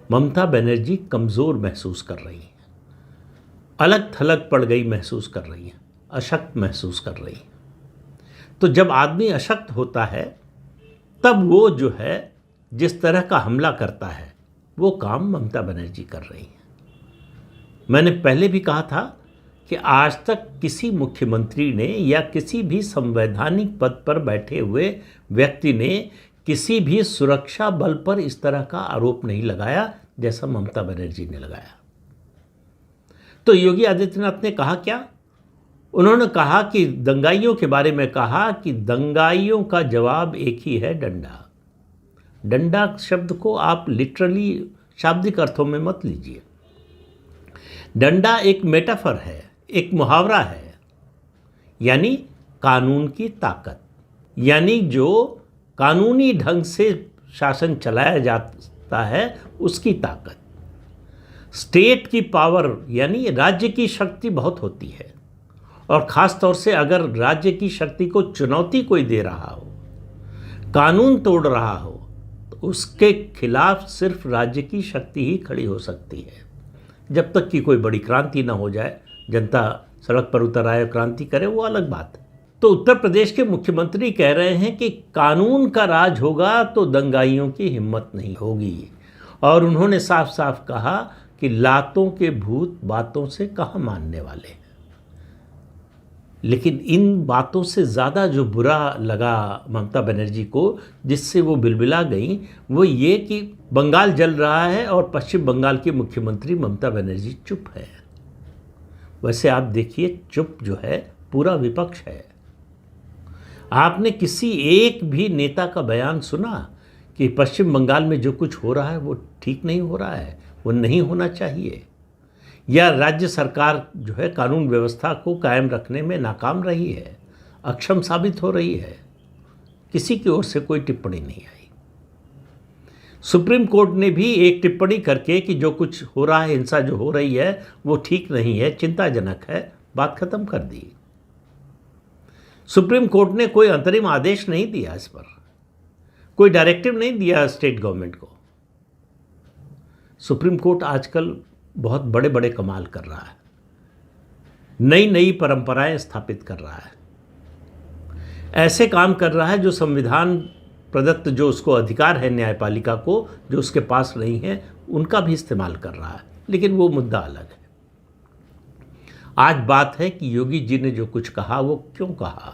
ममता बनर्जी कमज़ोर महसूस कर रही हैं, अलग थलग पड़ गई महसूस कर रही हैं, अशक्त महसूस कर रही हैं। तो जब आदमी अशक्त होता है तब वो जो है जिस तरह का हमला करता है वो काम ममता बनर्जी कर रही हैं। मैंने पहले भी कहा था कि आज तक किसी मुख्यमंत्री ने या किसी भी संवैधानिक पद पर बैठे हुए व्यक्ति ने किसी भी सुरक्षा बल पर इस तरह का आरोप नहीं लगाया जैसा ममता बनर्जी ने लगाया। तो योगी आदित्यनाथ ने कहा क्या? उन्होंने कहा कि दंगाइयों के बारे में कहा कि दंगाइयों का जवाब एक ही है, डंडा। डंडा शब्द को आप लिटरली शाब्दिक अर्थों में मत लीजिए। डंडा एक मेटाफर है, एक मुहावरा है, यानी कानून की ताकत, यानी जो कानूनी ढंग से शासन चलाया जाता है उसकी ताकत। स्टेट की पावर यानी राज्य की शक्ति बहुत होती है, और ख़ास तौर से अगर राज्य की शक्ति को चुनौती कोई दे रहा हो, कानून तोड़ रहा हो, तो उसके खिलाफ सिर्फ राज्य की शक्ति ही खड़ी हो सकती है, जब तक कि कोई बड़ी क्रांति ना हो जाए, जनता सड़क पर उतर आए, क्रांति करे, वो अलग बात है। तो उत्तर प्रदेश के मुख्यमंत्री कह रहे हैं कि कानून का राज होगा तो दंगाइयों की हिम्मत नहीं होगी, और उन्होंने साफ साफ कहा कि लातों के भूत बातों से कहाँ मानने वाले हैं। लेकिन इन बातों से ज़्यादा जो बुरा लगा ममता बनर्जी को, जिससे वो बिलबिला गई, वो ये कि बंगाल जल रहा है और पश्चिम बंगाल की मुख्यमंत्री ममता बनर्जी चुप है। वैसे आप देखिए, चुप जो है पूरा विपक्ष है। आपने किसी एक भी नेता का बयान सुना कि पश्चिम बंगाल में जो कुछ हो रहा है वो ठीक नहीं हो रहा है, वो नहीं होना चाहिए, या राज्य सरकार जो है कानून व्यवस्था को कायम रखने में नाकाम रही है, अक्षम साबित हो रही है? किसी की ओर से कोई टिप्पणी नहीं आई। सुप्रीम कोर्ट ने भी एक टिप्पणी करके कि जो कुछ हो रहा है, हिंसा जो हो रही है वो ठीक नहीं है, चिंताजनक है, बात खत्म कर दी। सुप्रीम कोर्ट ने कोई अंतरिम आदेश नहीं दिया, इस पर कोई डायरेक्टिव नहीं दिया स्टेट गवर्नमेंट को। सुप्रीम कोर्ट आजकल बहुत बड़े बड़े कमाल कर रहा है, नई नई परंपराएं स्थापित कर रहा है, ऐसे काम कर रहा है जो संविधान प्रदत्त जो उसको अधिकार है न्यायपालिका को, जो उसके पास नहीं है, उनका भी इस्तेमाल कर रहा है। लेकिन वो मुद्दा अलग है। आज बात है कि योगी जी ने जो कुछ कहा वो क्यों कहा।